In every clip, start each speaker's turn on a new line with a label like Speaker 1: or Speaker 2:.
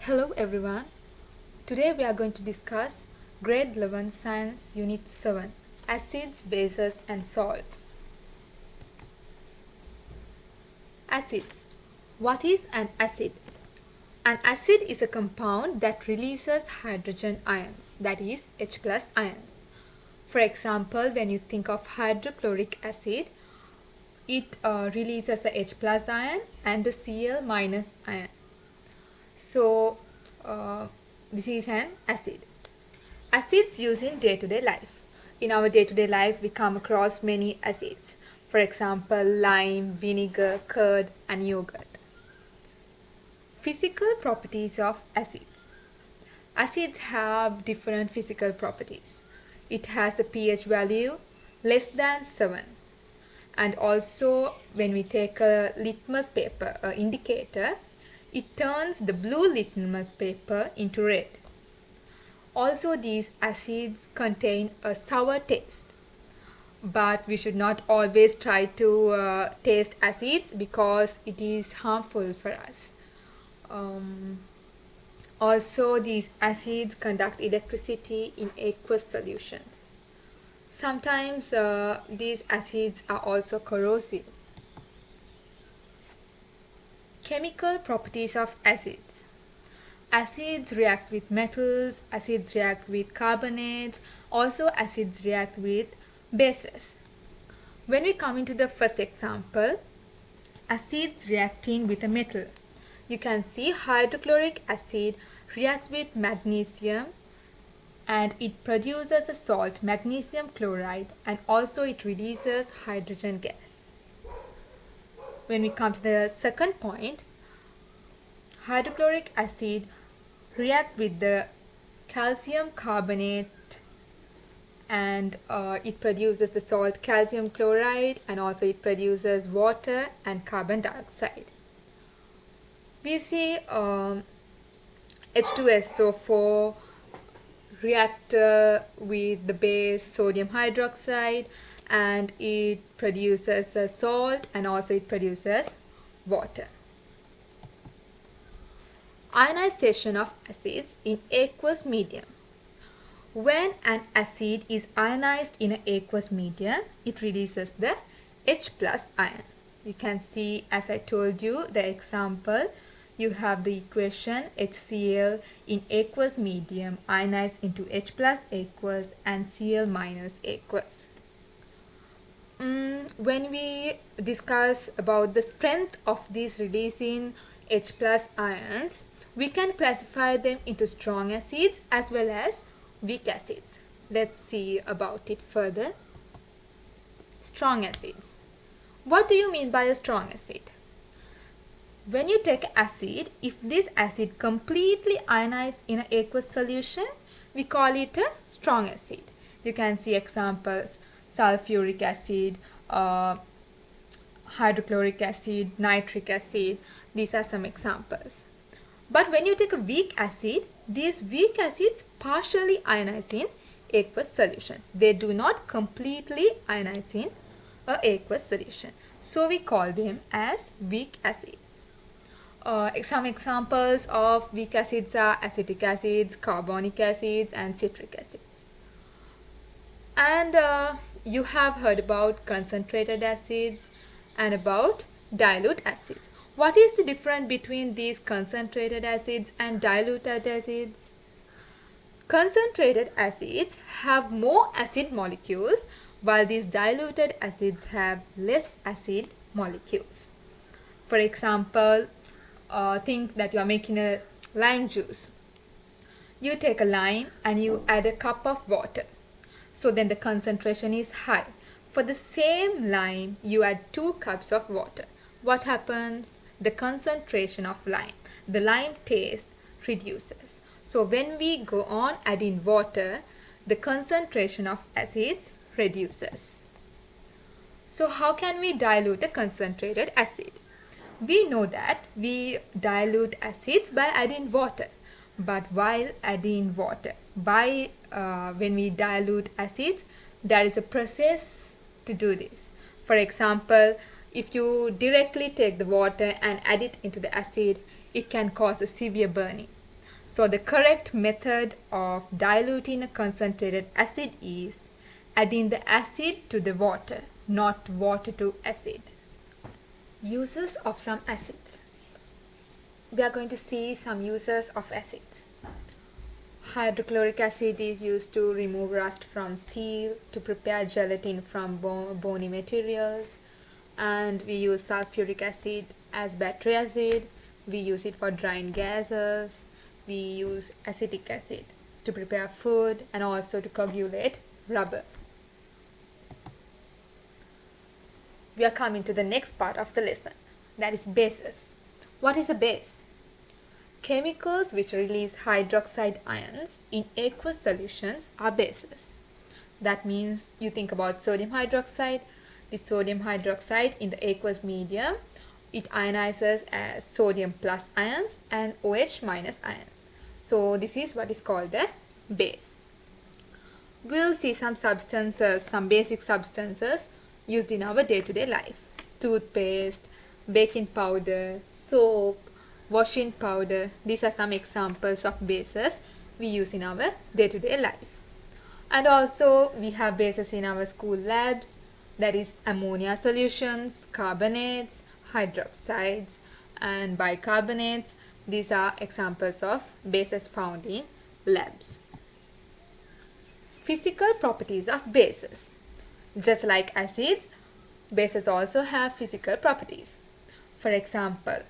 Speaker 1: Hello everyone. Today we are going to discuss Grade 11 Science Unit 7 Acids, Bases and Salts. Acids. What is an acid? An acid is a compound that releases hydrogen ions, that is H plus ions. For example, when you think of hydrochloric acid, it releases the H plus ion and the Cl minus ion. So this is an acid. Acids used in day-to-day life. In our day-to-day life, we come across many acids. For example, lime, vinegar, curd, and yogurt. Physical properties of acids. Acids have different physical properties. It has a pH value less than 7. And also, when we take a litmus paper indicator, it turns the blue litmus paper into red. Also, these acids contain a sour taste, but we should not always try to taste acids because it is harmful for us. Also, these acids conduct electricity in aqueous solutions. Sometimes these acids are also corrosive. Chemical properties of acids. Acids react with metals, acids react with carbonates, also acids react with bases. When we come into the first example, acids reacting with a metal. You can see hydrochloric acid reacts with magnesium and it produces a salt, magnesium chloride, and also it releases hydrogen gas. When we come to the second point, hydrochloric acid reacts with the calcium carbonate and it produces the salt calcium chloride, and also it produces water and carbon dioxide. We see H2SO4 react with the base sodium hydroxide and it produces a salt and also it produces water. Ionization of acids in aqueous medium. When an acid is ionized in an aqueous medium, it releases the H plus ion. You can see, as I told you, the example, you have the equation HCl in aqueous medium ionized into H plus aqueous and Cl minus aqueous. When we discuss about the strength of these releasing H plus ions, we can classify them into strong acids as well as weak acids. Let's see about it further. Strong acids. What do you mean by a strong acid? When you take acid, if this acid completely ionized in an aqueous solution, we call it a strong acid. You can see examples: sulfuric acid, hydrochloric acid, nitric acid. These are some examples. But when you take a weak acid, these weak acids partially ionize in aqueous solutions. They do not completely ionize in an aqueous solution. So we call them as weak acids. Some examples of weak acids are acetic acids, carbonic acids, and citric acids. And you have heard about concentrated acids and about dilute acids. What is the difference between these concentrated acids and diluted acids? Concentrated acids have more acid molecules, while these diluted acids have less acid molecules. For example, think that you are making a lime juice. You take a lime and you add a cup of water. So then the concentration is high. For the same lime, you add 2 cups of water. What happens? The concentration of lime, the lime taste reduces. So when we go on adding water, the concentration of acids reduces. So how can we dilute a concentrated acid? We know that we dilute acids by adding water. But while adding water, when we dilute acids, there is a process to do this. For example, if you directly take the water and add it into the acid, it can cause a severe burning. So the correct method of diluting a concentrated acid is adding the acid to the water, not water to acid. Uses of some acids. We are going to see some uses of acids. Hydrochloric acid is used to remove rust from steel, to prepare gelatin from bony materials, and we use sulfuric acid as battery acid. We use it for drying gases. We use acetic acid to prepare food and also to coagulate rubber. We are coming to the next part of the lesson, that is bases. What is a base? Chemicals which release hydroxide ions in aqueous solutions are bases. That means you think about sodium hydroxide. The sodium hydroxide in the aqueous medium, it ionizes as sodium plus ions and OH minus ions. So this is what is called the base. We'll see some substances, some basic substances used in our day-to-day life. Toothpaste, baking powder, soap, washing powder. These are some examples of bases we use in our day-to-day life. And also we have bases in our school labs, that is ammonia solutions, carbonates, hydroxides and bicarbonates. These are examples of bases found in labs. Physical properties of bases. Just like acids, bases also have physical properties. For example,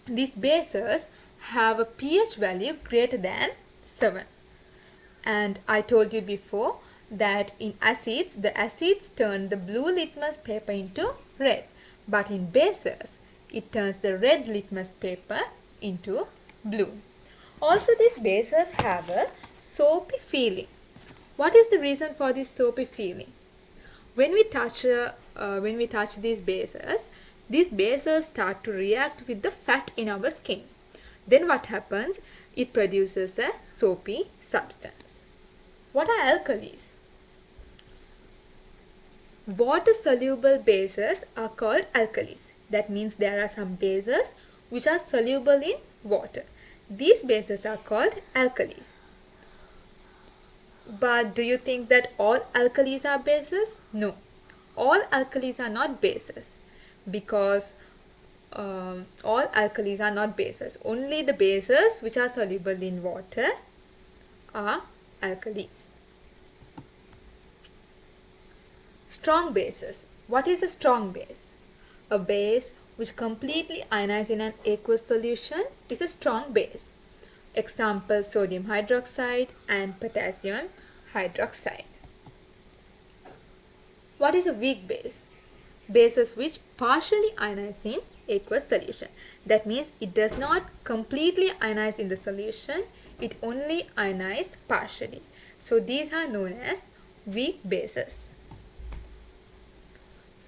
Speaker 1: these bases have a pH value greater than 7. And I told you before that in acids, the acids turn the blue litmus paper into red. But in bases, it turns the red litmus paper into blue. Also, these bases have a soapy feeling. What is the reason for this soapy feeling? When we touch these bases start to react with the fat in our skin. Then what happens? It produces a soapy substance. What are alkalis? Water-soluble bases are called alkalis. That means there are some bases which are soluble in water. These bases are called alkalis. But do you think that all alkalis are bases? No. All alkalis are not bases, because all alkalis are not bases. Only the bases which are soluble in water are alkalis. Strong bases. What is a strong base? A base which completely ionizes in an aqueous solution is a strong base. Example, sodium hydroxide and potassium hydroxide. What is a weak base? Bases which partially ionize in aqueous solution. That means it does not completely ionize in the solution, it only ionizes partially. So these are known as weak bases.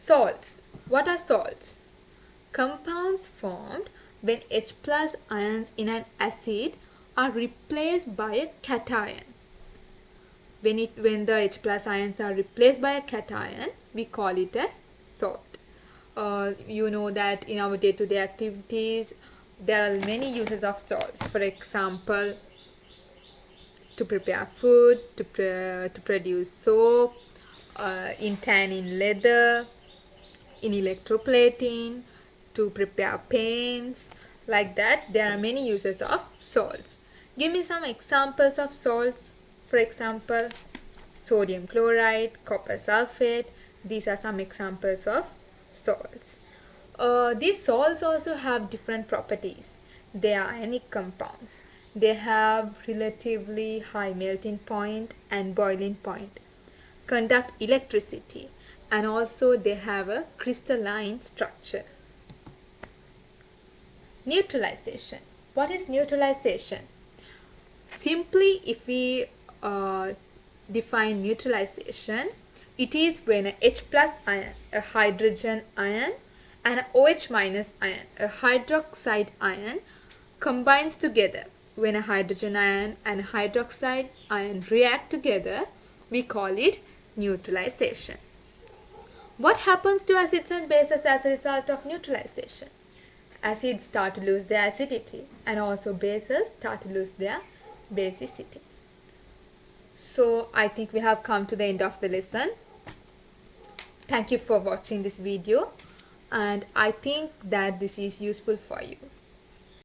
Speaker 1: Salts. What are salts? Compounds formed when H plus ions in an acid are replaced by a cation. When the H plus ions are replaced by a cation, we call it a salt. You know that in our day-to-day activities, there are many uses of salts. For example, to prepare food, to produce soap, in tanning leather, in electroplating, to prepare paints. Like that, there are many uses of salts. Give me some examples of salts. For example, sodium chloride, copper sulfate. These are some examples of salts. These salts also have different properties. They are ionic compounds. They have relatively high melting point and boiling point, conduct electricity, and also they have a crystalline structure. Neutralization. What is neutralization? Simply, if we define neutralization, it is when a H plus ion, a hydrogen ion, and a OH minus ion, a hydroxide ion, combines together. When a hydrogen ion and a hydroxide ion react together, we call it neutralization. What happens to acids and bases as a result of neutralization? acids start to lose their acidity, and also bases start to lose their basicity. So I think we have come to the end of the lesson. Thank you for watching this video, and I think that this is useful for you.